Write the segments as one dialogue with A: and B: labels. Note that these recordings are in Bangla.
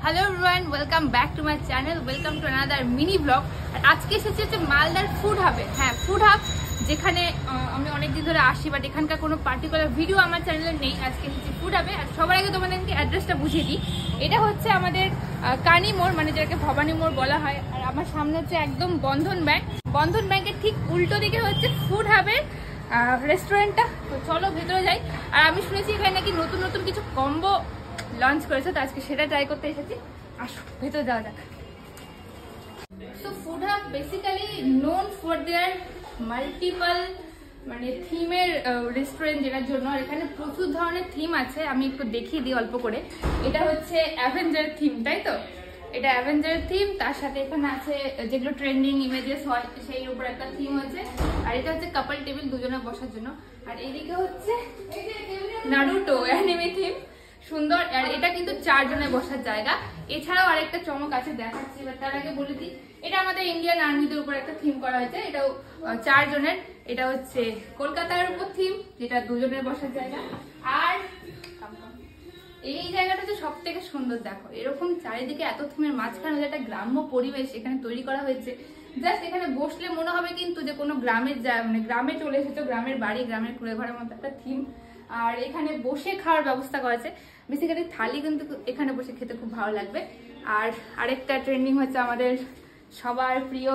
A: Hello everyone, welcome back to my channel, welcome to another mini vlog. আর আজকে এসেছি হচ্ছে মালদার ফুড হাবে। হ্যাঁ, ফুড হাব যেখানে আমি অনেকদিন ধরে আসি, বাট এখানকার কোনো পার্টিকুলার ভিডিও আমার চ্যানেলে নেই। আজকে এসেছি ফুড হাবে। আর সবার আগে তোমাদেরকে অ্যাড্রেসটা বুঝিয়ে দিই। এটা হচ্ছে আমাদের কানি মোড়, মানে যেটাকে ভবানী মোড় বলা হয়। আর আমার সামনে হচ্ছে একদম বন্ধন ব্যাংক। বন্ধন ব্যাংকের ঠিক উল্টো দিকে হচ্ছে ফুড হাবের রেস্টুরেন্টটা। তো চলো ভেতরে যাই। আর আমি শুনেছি এখানে নাকি নতুন নতুন কিছু কম্বো লঞ্চ করেছে, তো আজকে সেটা ট্রাই করতে এসেছি। আসো ভেতরে যাওয়া যাক। So food hub basically known for their multiple মানে থিমের রেস্টুরেন্ট, যেটার জন্য এখানে প্রচুর ধরনের থিম আছে। আমি একটু দেখিয়ে দিই অল্প করে। এটা হচ্ছে অ্যাভেঞ্জার থিম, তাই তো? এটা অ্যাভেঞ্জার থিম, তার সাথে এখানে আছে যেগুলো ট্রেন্ডিং ইমেজেস হয় সেই উপর একটা থিম হয়েছে। আর এটা হচ্ছে কাপল টেবিল, দুজনে বসার জন্য। আর এইদিকে হচ্ছে নারুটো অ্যানিমে থিম, সুন্দর। আর এটা কিন্তু 4 জনের বসার জায়গা। এছাড়াও আরেকটা চমক আছে, দেখাচ্ছি। এবার তার আগে বলে দিই, এটা আমাদের ইন্ডিয়ান আর্মিদের উপর একটা থিম করা হয়েছে। এটাও 4 জনের। এটা হচ্ছে কলকাতার উপর থিম, যেটা 2 জনের বসার জায়গা। আর এই জায়গাটা হচ্ছে সব থেকে সুন্দর। দেখো, এরকম চারিদিকে এত থিমের মাঝখানে একটা গ্রাম্য পরিবেশ এখানে তৈরি করা হয়েছে। জাস্ট এখানে বসলে মনে হবে কিন্তু যে কোনো গ্রামের মানে গ্রামে চলে এসেছো, গ্রামের বাড়ি, গ্রামের কুড়ে ঘরের মতো একটা থিম। আর এখানে বসে খাওয়ার ব্যবস্থা করা আছে। বেসিক্যালি থালি কিন্তু এখানে বসে খেতে খুব ভালো লাগবে। আর আরেকটা ট্রেন্ডিং হচ্ছে আমাদের সবার প্রিয়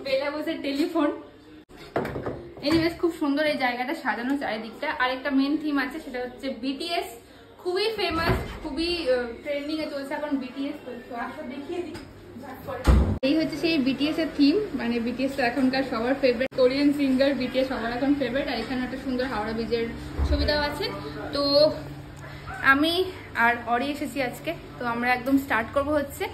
A: বেলা বসে টেলিফোন। এনিওয়েজ, খুব সুন্দর এই জায়গাটা সাজানো চারিদিকটা। আরেকটা মেন থিম আছে, সেটা হচ্ছে বিটিএস। খুবই ফেমাস, খুবই ট্রেন্ডিং এ চলছে এখন বিটিএস। তো আসো দেখিয়ে দিই। এই হচ্ছে সেই বিটিএস এর থিম, মানে বিটিএস তো এখনকার সবার ফেভারিট, কোরিয়ান সিঙ্গার বিটিএস সবার এখন ফেভারিট। আর এখানে একটা সুন্দর হাওড়া ব্রিজের ছবিটাও আছে। তো আমি আর অরি এসেছি আজকে। তো আমরা একদম স্টার্ট করবো হচ্ছে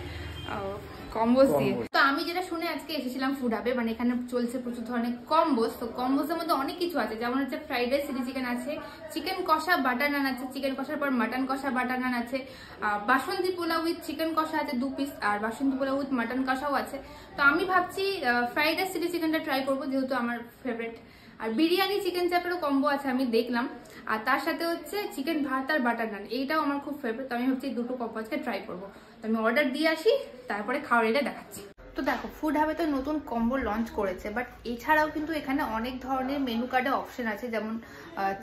A: কম্বোস দিয়ে। তো আমি যেটা শুনে আজকে এসেছিলাম ফুড হাবে, মানে এখানে চলছে প্রচুর ধরনের কম্বোস। তো কম্বোসের মধ্যে অনেক কিছু আছে, যেমন হচ্ছে ফ্রাইড রাইস চিলি চিকেন আছে, চিকেন কষা বাটার নান আছে, চিকেন কষার পর মাটন কষা বাটার নান আছে, বাসন্তী পোলাও উইথ চিকেন কষা আছে 2 পিস, আর বাসন্তী পোলাও উইথ মাটন কষাও আছে। তো আমি ভাবছি ফ্রাইড রাইস চিলি চিকেনটা ট্রাই করবো, যেহেতু আমার ফেভারিট। আর বিরিয়ানি চিকেন চাপেরও কম্বো আছে, আমি দেখলাম। আর তার সাথে হচ্ছে চিকেন ভাত আর বাটার নান, এইটাও আমার খুব ফেভারিট। তো আমি ভাবছি দুটো কম্বো আজকে ট্রাই করবো। তো আমি অর্ডার দিয়ে আসি, তারপরে খাওয়ার এটা দেখাচ্ছি। তো দেখো, ফুড হাবে তো নতুন কম্বো লঞ্চ করেছে, বাট এছাড়াও কিন্তু এখানে অনেক ধরনের মেনু কার্ডে অপশন আছে। যেমন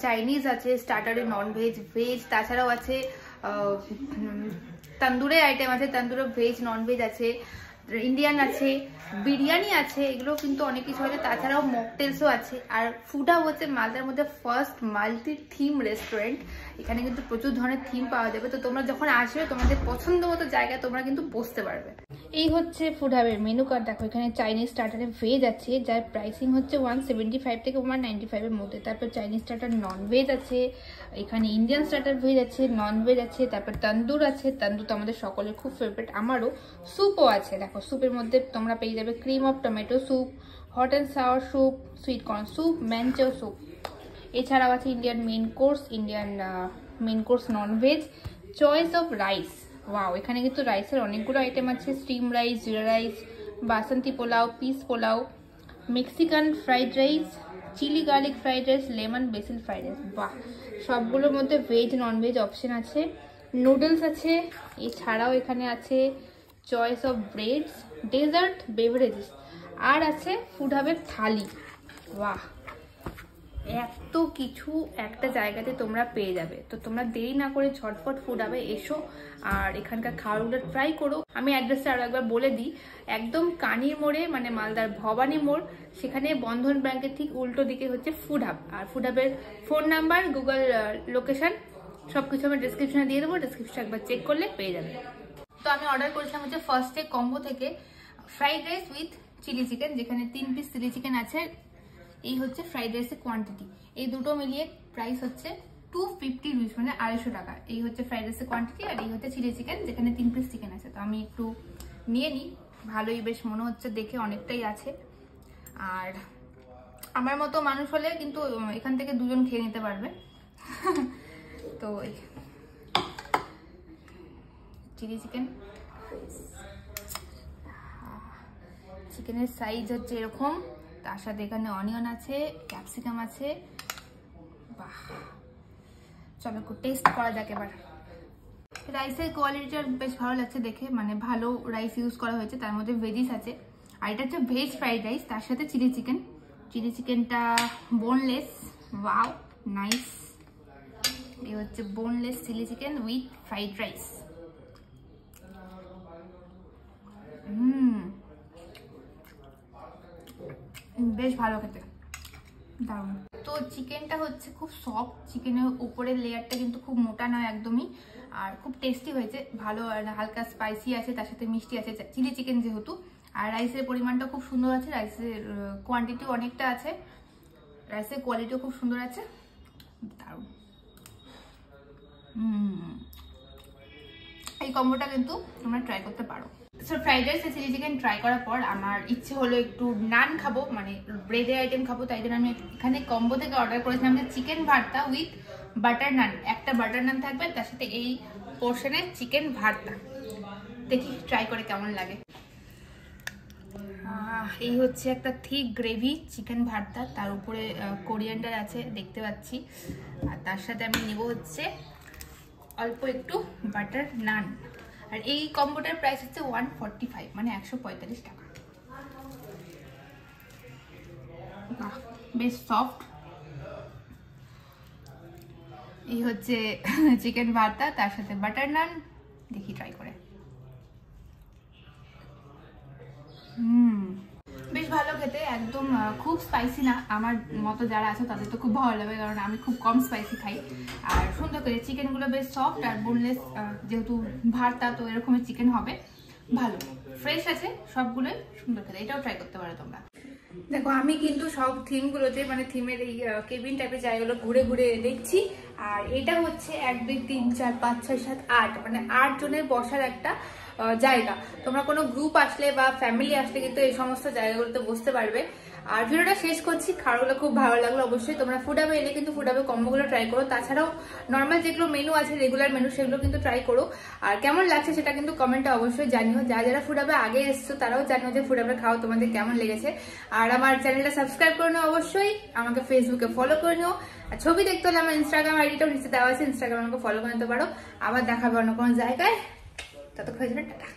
A: চাইনিজ আছে, স্টার্টারে নন ভেজ, ভেজ, তাছাড়াও আছে তন্দুরের আইটেম আছে, তন্দুরে ভেজ নন ভেজ আছে, ইন্ডিয়ান আছে, বিরিয়ানি আছে, এগুলো কিন্তু অনেক কিছু আছে। তাছাড়াও মকটেলসও আছে। আর ফুড হাব হচ্ছে মালদার মধ্যে ফার্স্ট মাল্টি থিম রেস্টুরেন্ট। এখানে কিন্তু প্রচুর ধরনের থিম পাওয়া যাবে। তো তোমরা যখন আসবে, তোমাদের পছন্দ মতো জায়গায় তোমরা কিন্তু বসতে পারবে। এই হচ্ছে ফুড হাবের মেনু কার্ড। দেখো, এখানে চাইনিজ স্টার্টারে ভেজ আছে, যার প্রাইসিং হচ্ছে 175 থেকে 195 এর মধ্যে। তারপর চাইনিজ স্টার্টার নন ভেজ আছে, এখানে ইন্ডিয়ান স্টার্টার ভেজ আছে, নন ভেজ আছে, তারপর তন্দুর আছে। তন্দুর তো আমাদের সকলের খুব ফেভারিট, আমারও। স্যুপও আছে। দেখো, স্যুপের মধ্যে তোমরা পেয়ে যাবে cream of tomato soup, hot and sour soup, sweet corn soup, manchow soup. এছাড়াও আছে Indian main course, Indian main course non veg, choice of rice. Wow, এখানে কিন্তু রাইসের অনেকগুলো আইটেম আছে। Steam rice, jeera rice, basanti pulao, peas pulao, Mexican fried rice, chilli garlic fried rice, lemon basil fried rice. বাহ, সবগুলোর মধ্যে ভেজ নন ভেজ অপশন আছে। নুডলস আছে। এছাড়াও এখানে আছে choice of breads, dessert, beverages. আর আছে ফুড হাবের থালি। বাহ, এত কিছু একটা জায়গাতে তোমরা পেয়ে যাবে। তো তোমরা দেরি না করে ঝটপট ফুড হাবে এসো আর এখানকার খাবারগুলো ট্রাই করো। আমি অ্যাড্রেসটা আরো একবার বলে দিই। একদম কানির মোড়ে, মানে মালদার ভবানী মোড়, সেখানে বন্ধন ব্যাংকের ঠিক উল্টো দিকে হচ্ছে ফুড হাব। আর ফুড হাবের ফোন নাম্বার, গুগল লোকেশন সবকিছু আমি ডিসক্রিপশনে দিয়ে দেবো। ডিসক্রিপশন একবার চেক করলে পেয়ে যাবে। তো আমি অর্ডার করেছিলাম হচ্ছে ফার্স্টে কম্বো থেকে fried rice with chilli chicken, যেখানে 3 পিস চিলি চিকেন আছে। এই হচ্ছে ফ্রাইড রাইসের কোয়ান্টিটি। এই দুটো মিলিয়ে প্রাইস হচ্ছে 250 রুপিস, মানে 250 টাকা। এই হচ্ছে ফ্রাইড রাইসের কোয়ান্টিটি, আর এই হচ্ছে চিলি চিকেন, যেখানে 3 পিস চিকেন আছে। তো আমি একটু নিয়ে নিই, ভালোই বেশ মনে হচ্ছে দেখে, অনেকটাই আছে। আর আমার মতো মানুষ হলে কিন্তু এখান থেকে 2 জন খেয়ে নিতে পারবে। তো চিলি চিকেন, চিকেনের সাইজ হচ্ছে এরকম, তার সাথে এখানে অনিয়ন আছে, ক্যাপসিকাম আছে। বাহ, চলো একটু টেস্ট করা যাক এবার। রাইসের কোয়ালিটিটা বেশ ভালো লাগছে দেখে, মানে ভালো রাইস ইউজ করা হয়েছে, তার মধ্যে ভেজিস আছে। আর এটা হচ্ছে ভেজ ফ্রাইড রাইস, তার সাথে চিলি চিকেন। চিলি চিকেনটা বোনলেস, ওয়াও নাইস। এই হচ্ছে boneless chilli chicken with fried rice. বেশ ভালো খেতে, দারুণ। তো চিকেনটা হচ্ছে খুব সফট, চিকেনের উপরের লেয়ারটা কিন্তু খুব মোটা নয় একদমই, আর খুব টেস্টি হয়েছে, ভালো। হালকা স্পাইসি আছে, তার সাথে মিষ্টি আছে চিলি চিকেন যেহেতু। আর রাইসের পরিমাণটা খুব সুন্দর আছে, রাইসের কোয়ান্টিটি অনেকটা আছে, রাইসের কোয়ালিটিও খুব সুন্দর আছে, দারুণ। এই কম্বোটা কিন্তু তোমরা ট্রাই করতে পারো। সো ফ্রাইড রাইস আর চিলি চিকেন ট্রাই করার পর আমার ইচ্ছে হলো একটু নান খাবো, মানে ব্রেডের আইটেম খাবো। তাই জন্য আমি এখানে কম্বো থেকে অর্ডার করেছিলাম যে চিকেন ভর্তা উইথ বাটার নান। একটা বাটার নান থাকবে, তার সাথে এই পোর্শনে চিকেন ভর্তা। দেখি ট্রাই করে কেমন লাগে। এই হচ্ছে একটা থিক গ্রেভি চিকেন ভর্তা, তার উপরে কোরিয়ান্ডার আছে দেখতে পাচ্ছি, আর তার সাথে আমি নেব হচ্ছে অল্প একটু বাটার নান। আর এই কম্বোটার প্রাইস হচ্ছে 145, মানে 145 টাকা। বেশ সফট। এই হচ্ছে চিকেন ভর্তা, তার সাথে বাটার নান। দেখি ট্রাই করে। বেশ ভালো খেতে, একদম খুব স্পাইসি না। আমার মতো যারা আছে তাদের তো খুব ভালো লাগবে, কারণ আমি খুব কম স্পাইসি খাই। আর সুন্দর করে চিকেনগুলো বেশ সফট আর বোনলেস, যেহেতু ভর্তা তো এরকমের চিকেন হবে, ভালো ফ্রেশ আছে সবগুলোই, সুন্দর খেতে। এটাও ট্রাই করতে পারো তোমরা। দেখো আমি কিন্তু সব থিমগুলোতে, মানে থিমের এই কেবিন টাইপের জায়গাগুলো ঘুরে ঘুরে দেখছি। আর এটা হচ্ছে 1 2 3 4 5 6 7 8, মানে 8 জনের বসার একটা জায়গা। তোমরা কোনো গ্রুপ আসলে বা ফ্যামিলি আসলে কিন্তু এই সমস্ত জায়গাগুলোতে বসতে পারবে। আর ভিডিওটা শেষ করছি, খাবারগুলো খুব ভালো লাগলো। অবশ্যই তোমরা ফুড হাবে এলে কিন্তু ফুড হাবে কম্বোগুলো ট্রাই করো। তাছাড়াও নর্মাল যেগুলো মেনু আছে, রেগুলার মেনু, সেগুলো কিন্তু ট্রাই করো। আর কেমন লাগছে সেটা কিন্তু কমেন্টে অবশ্যই জানিও। যারা ফুড হাবে আগে এসছো তারাও জানিও যে ফুড হাবে খাওয়া তোমাদের কেমন লেগেছে। আর আমার চ্যানেলটা সাবস্ক্রাইব করে নিও অবশ্যই, আমাকে ফেসবুকে ফলো করে নিও। আর ছবি দেখতে হলে আমার ইনস্টাগ্রাম আইডিটাও নিচে দেওয়া আছে, ইনস্টাগ্রামে আমাকে ফলো করে নিতে পারো। আবার দেখাবে অন্য কোনো জায়গায়, ততক্ষণ টাটা।